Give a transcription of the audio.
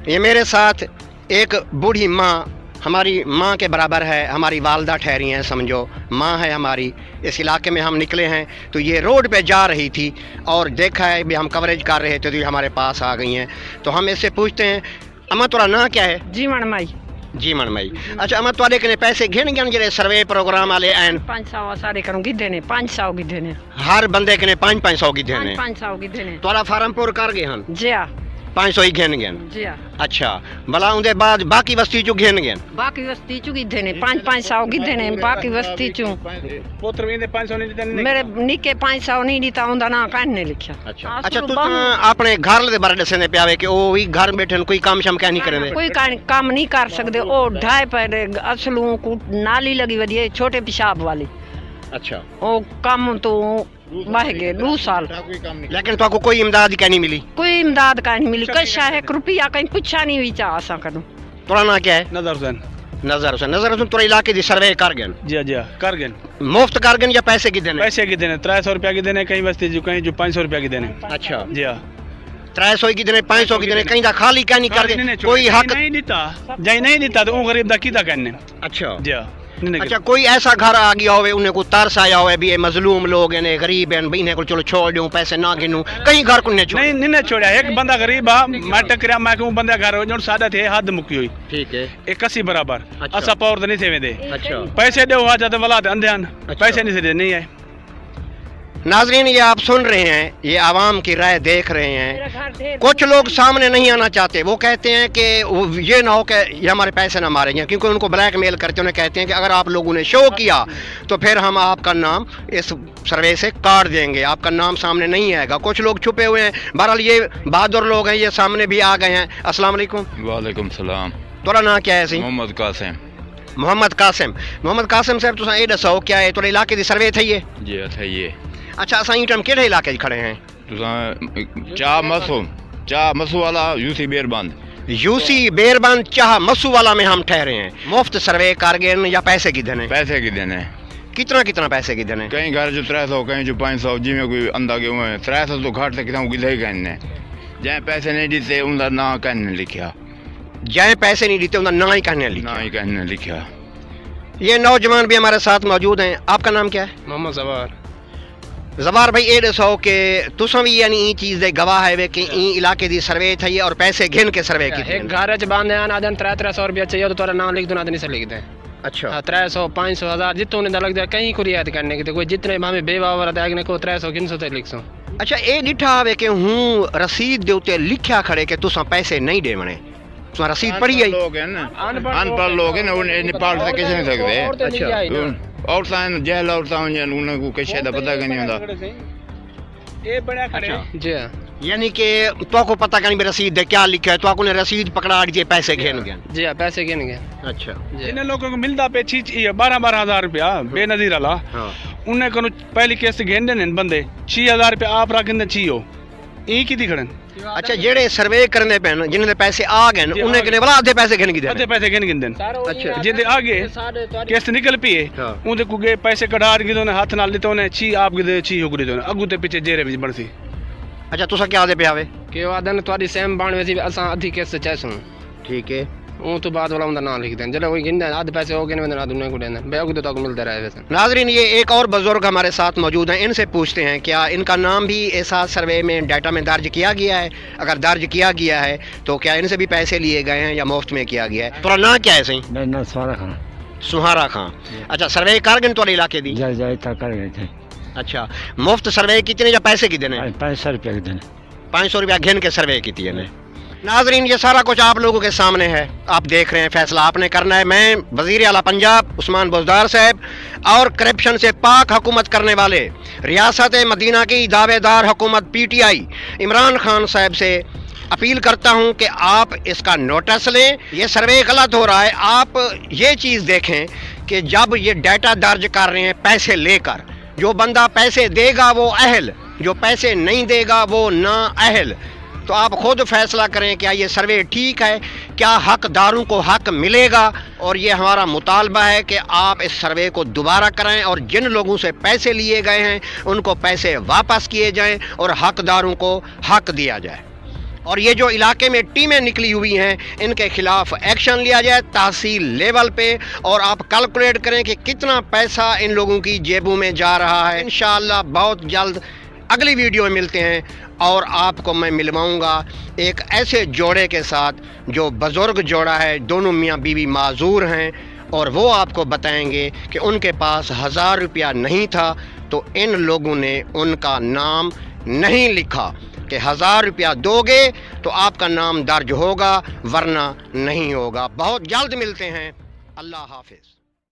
ये मेरे साथ एक बूढ़ी माँ, हमारी माँ के बराबर है, हमारी वालदा ठहरी हैं, समझो माँ है हमारी। इस इलाके में हम निकले हैं तो ये रोड पे जा रही थी और देखा है भी हम कवरेज कर रहे थे तो ये हमारे पास आ गई हैं। तो हम इससे पूछते हैं, अम्मा तुम्हारा नाम क्या है? जीवन माई। जीवन माई। अच्छा अम्मा तुहाडे कने पैसे गिन गए जेह्ड़े सर्वे प्रोग्राम वाले हैं? 500 सारे करूँ गिद्धे ने, 500 गिद्धे ने, हर बंदे कने 500 गिद्धे ने? 500 गिद्धे ने। तुहाडा फार्म पूर कर गए हैं? जी हाँ। 500 ही गिन गए? जी हाँ। अच्छा भला उनके बाद बाकी वस्ती चू गिन गए? बाकी वस्ती चू गिद्धे ने 500 गिद्धे ने, बाकी वस्ती चू पुत्र भी 500 नहीं देते। मेरे निके 500 नहीं दीता, उनका नाम कहने लिखा। अच्छा अच्छा तुस अपने घर दे बारे दसने पे आवे कि ओ भी घर बैठे कोई काम शाम क्या नहीं करे? कोई काम नहीं कर सकते, ओ ढाई पर असलू को नाली लगी वधी है छोटे पेशाब वाली। अच्छा ओ काम तो बह गए 2 साल, लेकिन तो कोई इमदाद क्या नहीं मिली? कोई इमदाद का नहीं मिली, कशा है रुपया कहीं पूछा नहीं हुई चाह सा करूं। तोरा ना क्या है? नजर हुसैन। नजर हुसैन। नजर हुसैन तोरे इलाके दी सर्वे कर गए? जी जी कर गए। मुफ्त कर गए या पैसे की देने? पैसे की देने, 300 रुपया की देने, कहीं बस्ती जो कहीं जो 500 रुपया की देने। अच्छा जी हाँ। 300 की देने, 500 की देने, कहीं दा खाली क्या नहीं कर गए? कोई हक नहीं देता, जाई नहीं देता तो वो गरीब दा कीदा कहने। अच्छा जी हाँ। अच्छा कोई ऐसा घर आ गया होवे उन्हें को तरस आया होवे भी ये मजलूम लोग हैं, गरीब हैं, भाई इन्हें को चलो छोड़ दूं, पैसे ना गिनूं, कहीं घर को नहीं छोड़? नहीं छोड़ा। एक बंदा गरीब आ, मैं टकरिया, मैं कहूं बंदा घर हो जो सादा थे हद मुक्की हुई। ठीक है 81 बराबर। अच्छा। असा पावर तो नहीं थे वेंदे। अच्छा पैसे दो आ जाते वाला अंधे आन। अच्छा। पैसे नहीं से नहीं आए। नाजरीन ये आप सुन रहे हैं, ये आवाम की राय देख रहे हैं। कुछ लोग सामने नहीं आना चाहते, वो कहते हैं कि ये ना हो कि ये हमारे पैसे ना मारे जाएं, क्योंकि उनको ब्लैक मेल करते उन्हें कहते हैं कि अगर आप लोगों ने शो किया तो फिर हम आपका नाम इस सर्वे से काट देंगे, आपका नाम सामने नहीं आएगा। कुछ लोग छुपे हुए हैं, बहरहाल ये बहादुर लोग हैं, ये सामने भी आ गए हैं। अस्सलाम वालेकुम। वालेकुम सलाम। तोरा नाम क्या है? सी मोहम्मद कासिम। मोहम्मद कासिम। मोहम्मद कासिम साहब तुसां ये दसो क्या है थोड़े इलाके दी सर्वे थी है? जी अच्छा ये। अच्छा असां ई टाइम केड़े इलाके च खड़े हैं? चाह मसू वाला यूसी बेरबंद। यूसी बेरबंद चाह मसू वाला में हम ठहरे हैं। मुफ्त सर्वे कर गए या पैसे की देने? पैसे की देने। कितना कितना पैसे की देने? कहीं घर जो 300, कहीं जो 500, जिमें कोई अंदा के हुए 300 तो घाट से कितना गिले कहने, जहाँ पैसे नहीं देते उनका ना कहने लिखा। जहाँ पैसे नहीं देते उनका ना ही कहने लिखा? ना ही कहने लिखा। ये नौजवान भी हमारे साथ मौजूद हैं। आपका नाम क्या है? मोहम्मद जवार। जवार भाई ये दसो कि तुसां भी यानी ई चीज़ दे गवाह है कि ई इलाके दी सर्वे थी और पैसे गिन के सर्वे की? एक घर च बांधे आना दिन 300 रुपया चाहिए तो तोरा नाम लिख दो ना नहीं से लिख दे। अच्छा 300 500 1000 जितने लग जाए कहीं को रियायत करने की कोई जितने हमें बेवावर देने को 300 300 तक लिख सो। अच्छा ये डिठा आवे कि हूँ रसीद दे उत्ते लिखा खड़े कि तुसां पैसे नहीं देवने, तुसां रसीद पढ़ी आई? लोग हैं ना, अनपढ़ लोग हैं ना, उन्हें नेपाल से किसी नहीं सकते। अच्छा औरतां जहल औरतां उन्हें को किसी का पता नहीं होता। ये बड़ा खड़े। जी हाँ। यानी कि तो को पता नहीं रसीद दे क्या लिखा है, तो आपने रसीद पकड़ा दिए पैसे गिन गए? जी हाँ पैसे गिन गए। अच्छा इन लोगों को मिलता पे 12 हजार रुपया बेनजीर वाला। हाँ उन्हें को पहली किस्त गिन देने बंदे 6000 रुपया आप रखें 6 हो एक ही खड़न। अच्छा जेड़े सर्वे करने पे जिन्हें पैसे आ गए उन्हें कने वाला आधे पैसे गिन गए? आधे पैसे गिन देन। अच्छा जिंदे आगे किस्त निकल पी है उनके को गए पैसे कढ़ा गिदो ने हाथ नाल लेते ने 6 आप गिदे 6 हो गिदो अगू ते पीछे जेरे भी बनसी। अच्छा तुसा क्या आदे पे आवे के वादन तवाडी सेम बाण वैसी असा आधी किस्त चाहसू। ठीक है वो तो बाद वाला उनका नाम लिख दें जले वही गिन आधे पैसे हो गए ने ना दुनिया को देना बेअगू तो मिलता रहे वैसे। नाजरीन ये एक और बुजुर्ग हमारे साथ मौजूद हैं, इनसे पूछते हैं क्या इनका नाम भी ऐसा सर्वे में डाटा में दर्ज किया गया है? अगर दर्ज किया गया है तो क्या इनसे भी पैसे लिए गए हैं या मुफ्त में किया गया है? थोड़ा ना क्या है? सही मेरा नाम सुहारा खान। सुहारा खान। अच्छा सर्वे कर गए थोड़े इलाके दी? जाए तक कर गए थे। अच्छा मुफ्त सर्वे कितने या पैसे की देने? 500 रुपया की देने। 500 रुपया घिन के सर्वे की थी ने। नाजरीन ये सारा कुछ आप लोगों के सामने है, आप देख रहे हैं, फैसला आपने करना है। मैं वज़ीर आला पंजाब उस्मान बुज़दार साहब और करप्शन से पाक हुकूमत करने वाले रियासत मदीना की दावेदार हुकूमत PTI इमरान खान साहब से अपील करता हूं कि आप इसका नोटिस लें। ये सर्वे गलत हो रहा है। आप ये चीज़ देखें कि जब ये डाटा दर्ज कर रहे हैं पैसे लेकर, जो बंदा पैसे देगा वो अहल, जो पैसे नहीं देगा वो ना अहल। तो आप खुद फैसला करें क्या ये सर्वे ठीक है, क्या हकदारों को हक मिलेगा। और ये हमारा मुतालबा है कि आप इस सर्वे को दोबारा कराएं और जिन लोगों से पैसे लिए गए हैं उनको पैसे वापस किए जाएं और हकदारों को हक दिया जाए। اور یہ جو علاقے میں ٹیمیں نکلی ہوئی ہیں ان کے خلاف ایکشن لیا جائے تحصیل لیول پہ، اور آپ کیلکولیٹ کریں کہ کتنا پیسہ ان لوگوں کی جیبوں میں جا رہا ہے۔ انشاءاللہ بہت جلد اگلی ویڈیو میں ملتے ہیں، اور آپ کو میں ملواؤں گا ایک ایسے جوڑے کے ساتھ جو بزرگ جوڑا ہے، دونوں میاں بیوی معذور ہیں، اور وہ آپ کو بتائیں گے کہ ان کے پاس 1000 روپیہ نہیں تھا تو ان لوگوں نے ان کا نام نہیں لکھا کہ 1000 روپیہ دو گے تو آپ کا نام درج ہوگا ورنہ نہیں ہوگا۔ بہت جلد ملتے ہیں، اللہ حافظ۔